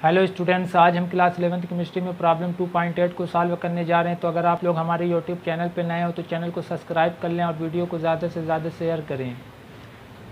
Hello students, आज हम class 11th chemistry में प्रॉब्लम 2.8 को सॉल्व करने जा रहे हैं। तो अगर आप लोग हमारे यूट्यूब चैनल पर नए हो तो चैनल को सब्सक्राइब कर लें और वीडियो को ज़्यादा से ज़्यादा शेयर करें।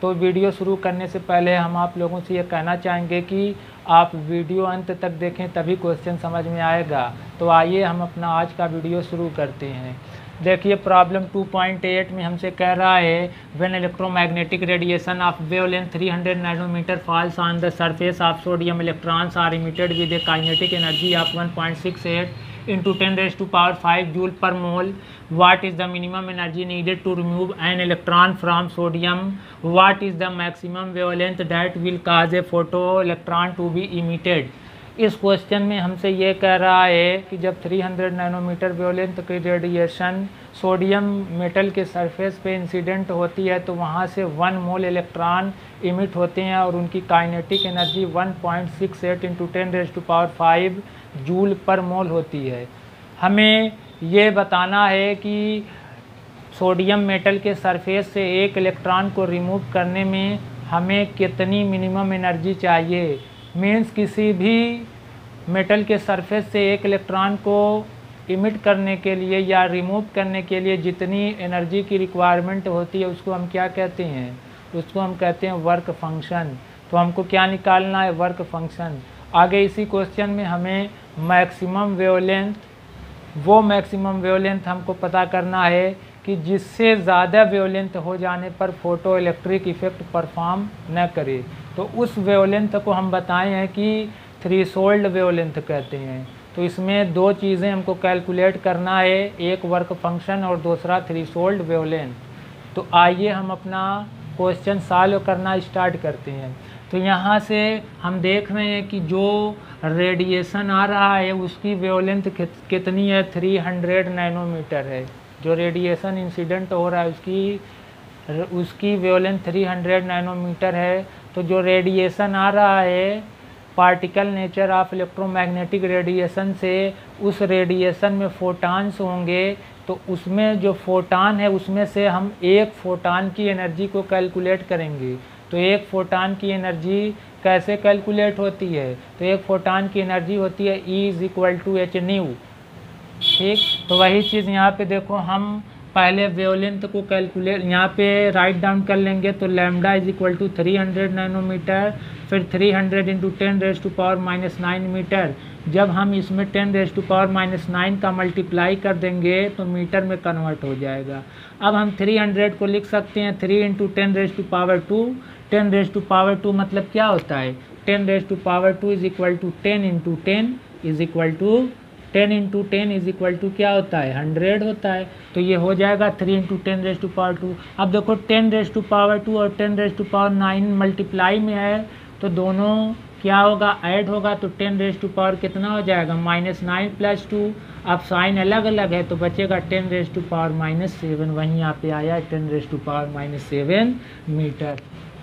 तो वीडियो शुरू करने से पहले हम आप लोगों से ये कहना चाहेंगे कि आप वीडियो अंत तक देखें, तभी क्वेश्चन समझ में आएगा। तो आइए हम अपना आज का वीडियो शुरू करते हैं। देखिए, प्रॉब्लम 2.8 में हमसे कह रहा है when electromagnetic radiation of wavelength 300 nanometer falls on the surface of sodium electrons are emitted with a kinetic energy of 1.68 into 10⁵ joule per mole. What is the minimum energy needed to remove an electron from sodium? What is the maximum wavelength that will cause a photoelectron to be emitted? इस question में हमसे ये कह रहा है कि जब 300 nanometre wavelength की रेडिएशन सोडियम मेटल के सरफेस पे इंसिडेंट होती है तो वहाँ से 1 मोल इलेक्ट्रॉन इमिट होते हैं और उनकी काइनेटिक एनर्जी 1.68 into 10⁵ जूल पर मोल होती है। हमें ये बताना है कि सोडियम मेटल के सरफेस से एक इलेक्ट्रॉन को रिमूव करने में हमें कितनी मिनिमम एनर्जी चाहिए। मीन्स किसी भी मेटल के सरफेस से एक इलेक्ट्रॉन को इमिट करने के लिए या रिमूव करने के लिए जितनी एनर्जी की रिक्वायरमेंट होती है उसको हम क्या कहते हैं, उसको हम कहते हैं वर्क फंक्शन। तो हमको क्या निकालना है, वर्क फंक्शन। आगे इसी क्वेश्चन में हमें मैक्सिमम वेवलेंथ, वो मैक्सिमम वेवलेंथ हमको पता करना है कि जिससे ज़्यादा वेवलेंथ हो जाने पर फोटो इलेक्ट्रिक इफेक्ट परफॉर्म न करे। तो उस वेवलेंथ को हम बताए हैं कि थ्रेशोल्ड वेवलेंथ कहते हैं। तो इसमें दो चीज़ें हमको कैलकुलेट करना है, एक वर्क फंक्शन और दूसरा थ्रेशोल्ड वेवलेंथ। तो आइए हम अपना क्वेश्चन सॉल्व करना स्टार्ट करते हैं। तो यहाँ से हम देख रहे हैं कि जो रेडिएशन आ रहा है उसकी वेवलेंथ कितनी है, 300 नैनोमीटर है। जो रेडिएशन इंसिडेंट हो रहा है उसकी वेवलेंथ 300 नैनोमीटर है। तो जो रेडिएशन आ रहा है particle nature of electromagnetic radiation से, उस रेडिएशन में फोटान्स होंगे। तो उसमें जो फोटान है उसमें से हम एक फोटान की एनर्जी को कैलकुलेट करेंगे। तो एक फोटान की एनर्जी कैसे कैलकुलेट होती है, तो एक फोटान की एनर्जी होती है E=hν। ठीक, तो वही चीज़ यहाँ पे देखो, हम पहले वेवलेंथ को कैलकुलेट यहाँ पे राइट डाउन कर लेंगे। तो लैम्डा = 300 नैनोमीटर, फिर 300 × 10⁻⁹ मीटर। जब हम इसमें 10⁻⁹ का मल्टीप्लाई कर देंगे तो मीटर में कन्वर्ट हो जाएगा। अब हम 300 को लिख सकते हैं 3 × 10⁻²। 10⁻² मतलब क्या होता है, 10⁻² = 10 × 10 क्या होता है, 100 होता है। तो ये हो जाएगा 3 × 10⁻²। अब देखो 10⁻² और 10⁻9 मल्टीप्लाई में है तो दोनों क्या होगा, ऐड होगा। तो 10⁻⁻ कितना हो जाएगा, -9 + 2। अब साइन अलग अलग है तो बचेगा 10⁻⁻7। वहीं यहाँ पे आया 10⁻⁻7 मीटर।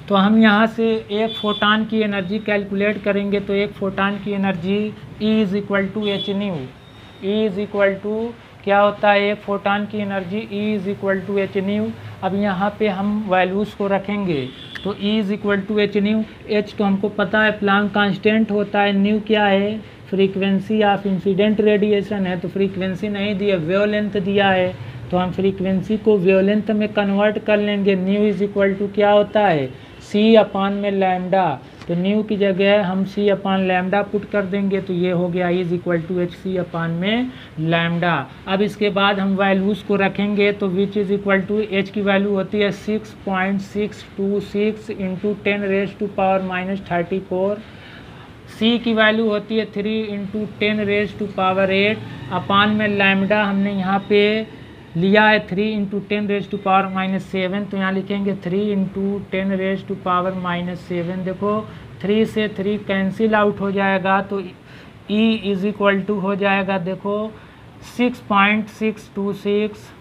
तो हम यहाँ से एक फोटान की एनर्जी कैलकुलेट करेंगे। तो एक फोटान की एनर्जी E=hν। क्या होता है, एक फोटान की एनर्जी E=hν। अब यहाँ पे हम वैल्यूज़ को रखेंगे। तो E=hν, h तो हमको पता है प्लांक कांस्टेंट होता है, न्यू क्या है, फ्रीक्वेंसी ऑफ इंसिडेंट रेडिएशन है। तो फ्रीक्वेंसी नहीं दिया, वेवलेंथ दिया है। तो हम फ्रीक्वेंसी को वेवलेंथ में कन्वर्ट कर लेंगे। न्यू क्या होता है, C/λ। तो न्यू की जगह हम C/λ पुट कर देंगे। तो ये हो गया E=hc/λ। अब इसके बाद हम वैल्यूज़ को रखेंगे। तो h की वैल्यू होती है 6.626 × 10⁻⁻34। C की वैल्यू होती है 3 × 10⁸ अपान लैम्डा हमने यहाँ पे लिया है 3 × 10⁻⁻7। तो यहाँ लिखेंगे 3 × 10⁻⁻7। देखो 3 से 3 कैंसिल आउट हो जाएगा। तो E हो जाएगा, देखो 6.626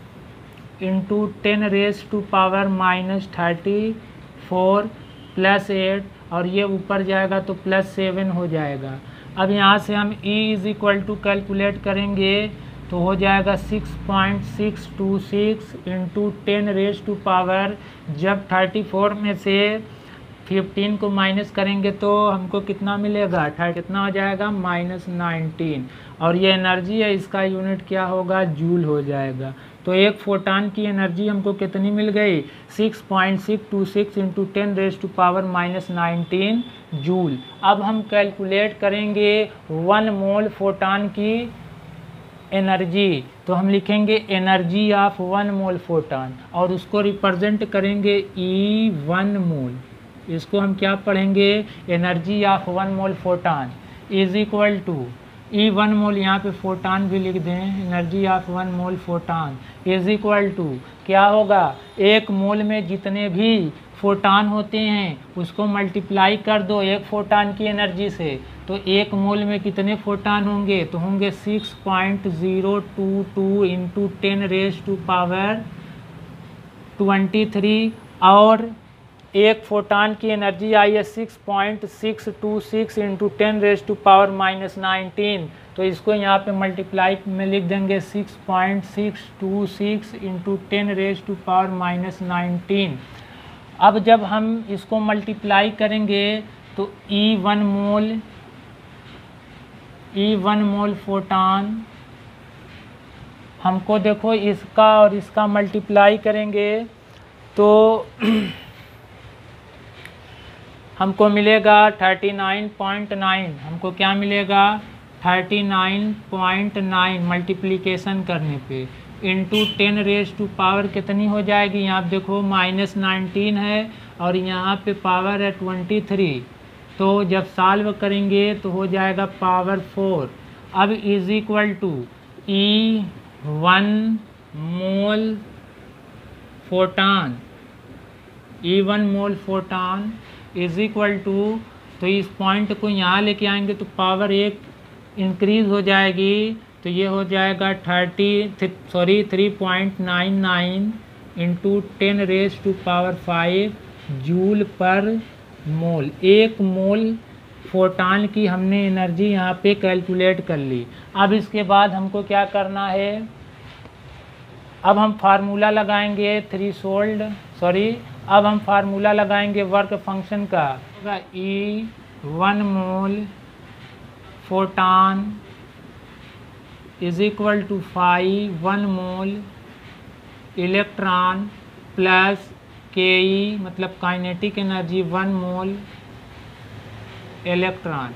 × 10⁻⁻34 + 8 और ये ऊपर जाएगा तो +7 हो जाएगा। अब यहाँ से हम E कैलकुलेट करेंगे तो हो जाएगा 6.626 × 10⁻, जब 34 में से 15 को माइनस करेंगे तो हमको कितना मिलेगा, कितना हो जाएगा, -19। और ये एनर्जी है, इसका यूनिट क्या होगा, जूल हो जाएगा। तो एक फोटान की एनर्जी हमको कितनी मिल गई, 6.626 × 10⁻⁻19 जूल। अब हम कैलकुलेट करेंगे 1 मोल फोटान की एनर्जी। तो हम लिखेंगे एनर्जी ऑफ 1 मोल फोटान और उसको रिप्रेजेंट करेंगे E1 मोल। इसको हम क्या पढ़ेंगे, energy of 1 mole photon is equal to E1 mole, यहाँ पे फोटान भी लिख दें, energy of 1 mole photon is equal to क्या होगा, एक मोल में जितने भी फोटान होते हैं उसको मल्टीप्लाई कर दो एक फोटान की एनर्जी से। तो एक मोल में कितने फोटान होंगे, तो होंगे 6.022 × 10⁻23 और एक फोटान की एनर्जी आई है 6.626 × 10⁻⁻19। तो इसको यहाँ पे मल्टीप्लाई में लिख देंगे 6.626 × 10⁻⁻19। अब जब हम इसको मल्टीप्लाई करेंगे तो E1 मोल फोटान हमको, देखो इसका और इसका मल्टीप्लाई करेंगे तो हमको मिलेगा 39.9। हमको क्या मिलेगा, 39.9 मल्टीप्लिकेशन करने पे इंटू 10⁻⁻ कितनी हो जाएगी, यहाँ आप देखो -19 है और यहाँ पे पावर है 23। तो जब सॉल्व करेंगे तो हो जाएगा पावर 4। अब is equal to E1 mole photon, E1 mole photon is equal to, तो इस पॉइंट को यहाँ लेके आएंगे तो पावर 1 इंक्रीज हो जाएगी। तो ये हो जाएगा 3.99 × 10⁻5 जूल पर मोल। एक मोल फोटान की हमने एनर्जी यहाँ पे कैलकुलेट कर ली। अब इसके बाद हमको क्या करना है, अब हम फार्मूला लगाएंगे अब हम फार्मूला लगाएंगे वर्क फंक्शन का। E1 mole photon is equal to 1 mole electron plus KE मतलब काइनेटिक एनर्जी 1 मोल इलेक्ट्रॉन।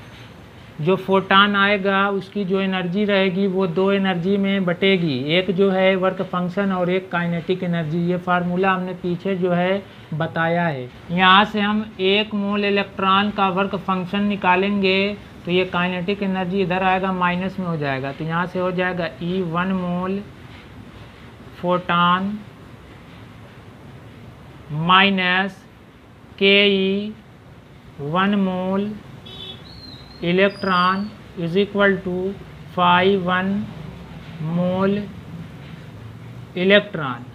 जो फोटान आएगा उसकी जो एनर्जी रहेगी वो 2 एनर्जी में बटेगी, एक जो है वर्क फंक्शन और एक काइनेटिक एनर्जी। ये फार्मूला हमने पीछे जो है बताया है। यहाँ से हम 1 मोल इलेक्ट्रॉन का वर्क फंक्शन निकालेंगे तो ये काइनेटिक एनर्जी इधर आएगा माइनस में हो जाएगा। तो यहाँ से हो जाएगा E1 mole photon minus KE 1 mole electron is equal to 1 mole electron.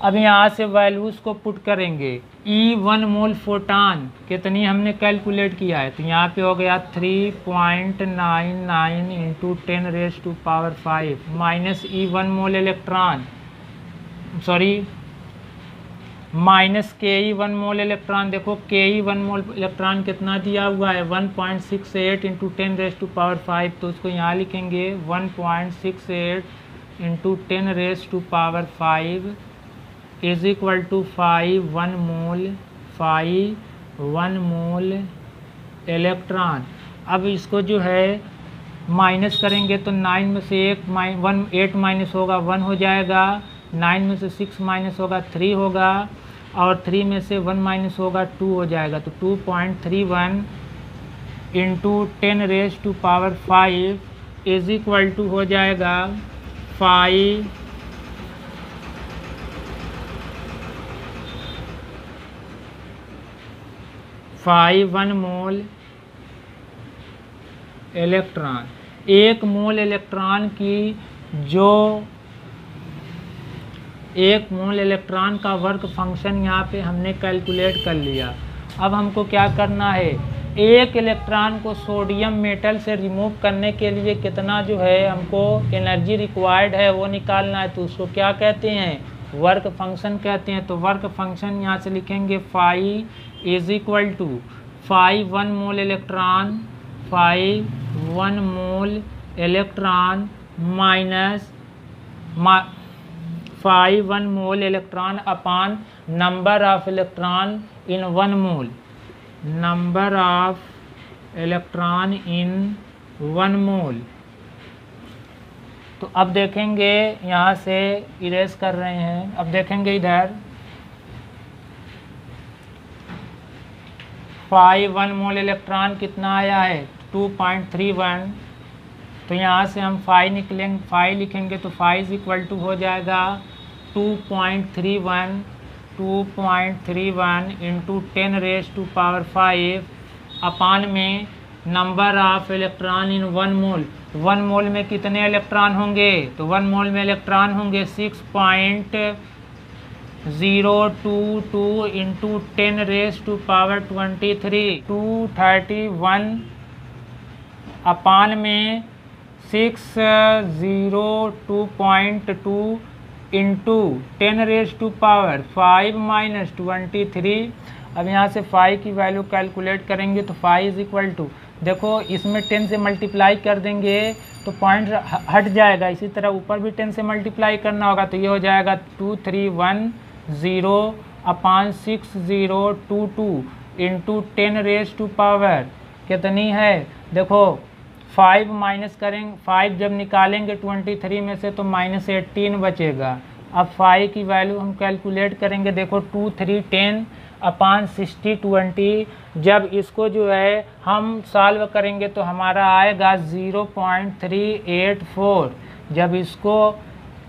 अब यहाँ से वैल्यूज़ को पुट करेंगे। E1 मोल फोटान कितनी हमने कैलकुलेट किया है, तो यहाँ पे हो गया 3.99 × 10⁻5 माइनस E1 मोल इलेक्ट्रॉन माइनस KE1 मोल इलेक्ट्रॉन। देखो KE1 मोल इलेक्ट्रॉन कितना दिया हुआ है, 1.68 × 10⁻5। तो उसको यहाँ लिखेंगे 1.68 × 10⁻5 is equal to 1 mole electron. अब इसको जो है माइनस करेंगे तो 9 में से 8 माइनस होगा 1 हो जाएगा, 9 में से 6 माइनस होगा 3 होगा और 3 में से 1 माइनस होगा 2 हो जाएगा। तो 2.31 × 10⁻5 इज इक्वल टू हो जाएगा 1 मोल इलेक्ट्रॉन। 1 मोल इलेक्ट्रॉन की जो 1 मोल इलेक्ट्रॉन का वर्क फंक्शन यहाँ पे हमने कैलकुलेट कर लिया। अब हमको क्या करना है, एक इलेक्ट्रॉन को सोडियम मेटल से रिमूव करने के लिए कितना जो है हमको एनर्जी रिक्वायर्ड है वो निकालना है। तो उसको क्या कहते हैं, वर्क फंक्शन कहते हैं। तो वर्क फंक्शन यहाँ से लिखेंगे is equal to 5 1 mole electron, 5 1 mole electron minus 5 1 mole electron upon number of electron in 1 mole, number of electron in 1 mole. तो अब देखेंगे, यहाँ से इरेज कर रहे हैं, अब देखेंगे इधर 5 1 मोल इलेक्ट्रॉन कितना आया है 2.31, तो यहाँ से हम 5 निकलेंगे, 5 लिखेंगे तो 5 इज इक्वल टू हो जाएगा 2.31 इंटू 10 रेज़ टू पावर 5 अपान में नंबर ऑफ इलेक्ट्रॉन इन 1 मोल। 1 मोल में कितने इलेक्ट्रॉन होंगे, तो 1 मोल में इलेक्ट्रॉन होंगे 6.022 into 10 raise to power 23, 231 upon में 602.2 into 10 raise to power 5 minus 23। अब यहाँ से 5 की वैल्यू कैलकुलेट करेंगे तो 5 इज इक्वल टू, देखो इसमें 10 से मल्टीप्लाई कर देंगे तो पॉइंट हट जाएगा, इसी तरह ऊपर भी 10 से मल्टीप्लाई करना होगा, तो ये हो जाएगा 2310 अपान 6022 इंटू 10 रेज़ टू पावर कितनी है, देखो 5 माइनस करेंगे, 5 जब निकालेंगे 23 में से तो -18 बचेगा। अब 5 की वैल्यू हम कैलकुलेट करेंगे, देखो 2310 अपान 6020, जब इसको जो है हम सॉल्व करेंगे तो हमारा आएगा 0.384, जब इसको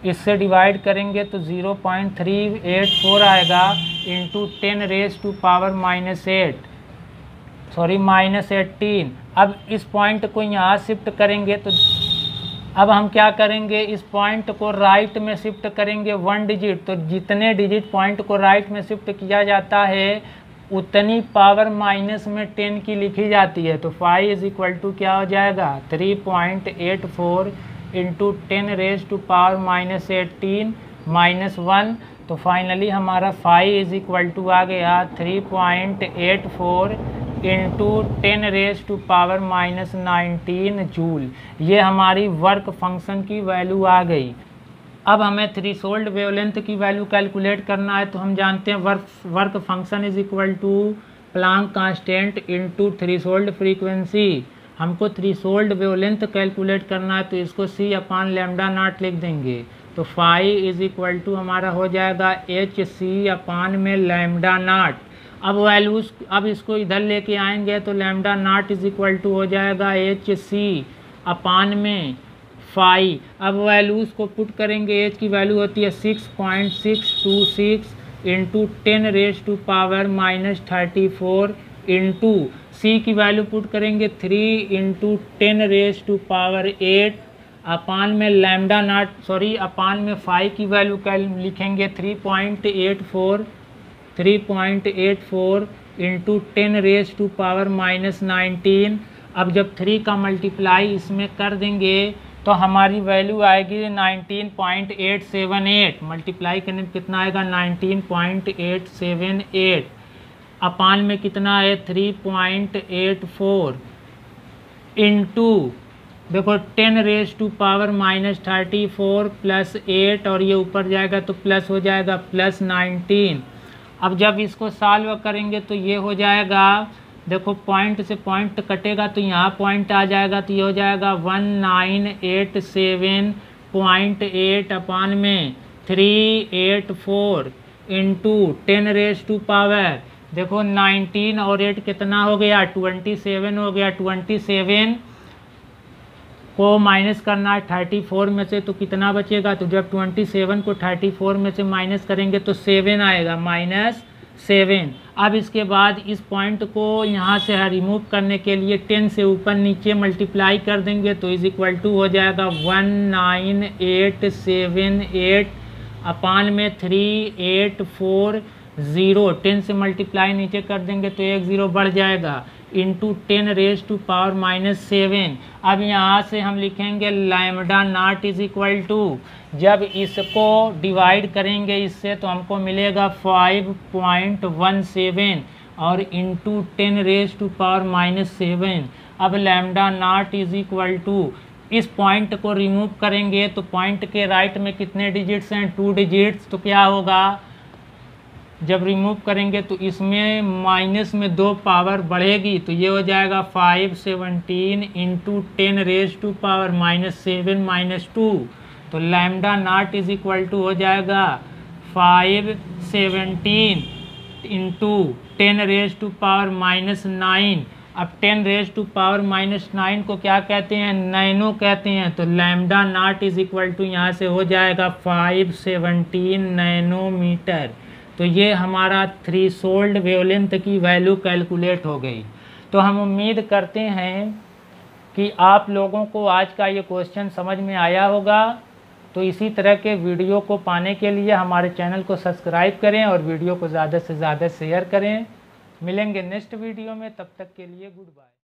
इससे डिवाइड करेंगे तो 0.384 आएगा इंटू 10 रेज़ टू पावर -18। अब इस पॉइंट को यहाँ शिफ्ट करेंगे तो अब हम क्या करेंगे, इस पॉइंट को राइट में शिफ्ट करेंगे 1 डिजिट, तो जितने डिजिट पॉइंट को राइट में शिफ्ट किया जाता है उतनी पावर माइनस में 10 की लिखी जाती है। तो 5 इज इक्वल टू क्या हो जाएगा 3.84 इंटू 10 रेज़ टू पावर -18 -1, तो फाइनली हमारा 5 इज इक्वल टू आ गया 3.84 into 10 raise to power -19 joule. ये हमारी वर्क फंक्शन की वैल्यू आ गई। अब हमें थ्रेशोल्ड वेवलेंथ की वैल्यू कैलकुलेट करना है, तो हम जानते हैं work function is equal to Planck constant into threshold frequency. हमको थ्रेशोल्ड वेवलेंथ कैलकुलेट करना है, तो इसको C अपान लैम्डा नॉट लिख देंगे, तो 5 इज इक्वल टू हमारा हो जाएगा HC अपान में लैम्डा नॉट। अब वैल्यूज़, अब इसको इधर लेके आएंगे तो lambda naught is equal to हो जाएगा HC अपान में 5। अब वैल्यूज़ को पुट करेंगे, H की वैल्यू होती है 6.626 into 10 raise to power -34 into C की वैल्यू पुट करेंगे 3 into 10 raise to power 8 upon में लैम्डा नॉट, अपान में 5 की वैल्यू लिखेंगे 3.84 इंटू 10 रेज़ टू पावर -19। अब जब 3 का मल्टीप्लाई इसमें कर देंगे तो हमारी वैल्यू आएगी 19.878, मल्टीप्लाई करने में कितना आएगा 19.878 अपान में कितना है 3.84 इंटू देखो 10 रेज़ टू पावर -34 प्लस 8 और ये ऊपर जाएगा तो प्लस हो जाएगा +19। अब जब इसको सॉल्व करेंगे तो ये हो जाएगा, देखो पॉइंट से पॉइंट कटेगा तो यहाँ पॉइंट आ जाएगा, तो ये हो जाएगा 1987.8 अपान में 384 इंटू 10 रेज़ टू पावर, देखो 19 और 8 कितना हो गया 27 हो गया। 27 को माइनस करना है 34 में से, तो कितना बचेगा, तो जब 27 को 34 में से माइनस करेंगे तो 7 आएगा -7। अब इसके बाद इस पॉइंट को यहाँ से रिमूव करने के लिए 10 से ऊपर नीचे मल्टीप्लाई कर देंगे तो इज इक्वल टू हो जाएगा 19878 अपान में 3840। 10 से मल्टीप्लाई नीचे कर देंगे तो 1 0 बढ़ जाएगा इंटू 10 रेज़ टू पावर -7। अब यहाँ से हम लिखेंगे lambda naught is equal to, जब इसको डिवाइड करेंगे इससे तो हमको मिलेगा 5.17 और इंटू 10⁻⁻⁷। अब lambda naught is equal to, इस पॉइंट को रिमूव करेंगे तो पॉइंट के राइट में कितने डिजिट्स हैं, 2 डिजिट्स। तो क्या होगा, जब रिमूव करेंगे तो इसमें माइनस में 2 पावर बढ़ेगी, तो ये हो जाएगा 517 इंटू 10⁻⁻7-2। तो lambda naught is equal to हो जाएगा 517 इंटू 10⁻⁻9। अब 10⁻⁻9 को क्या कहते हैं, नैनो कहते हैं। तो lambda naught is equal to यहाँ से हो जाएगा 517 नैनोमीटर। तो ये हमारा थ्रेशोल्ड वेवलेंथ की वैल्यू कैलकुलेट हो गई। तो हम उम्मीद करते हैं कि आप लोगों को आज का ये क्वेश्चन समझ में आया होगा। तो इसी तरह के वीडियो को पाने के लिए हमारे चैनल को सब्सक्राइब करें और वीडियो को ज़्यादा से ज़्यादा शेयर करें। मिलेंगे नेक्स्ट वीडियो में, तब तक के लिए गुड बाय।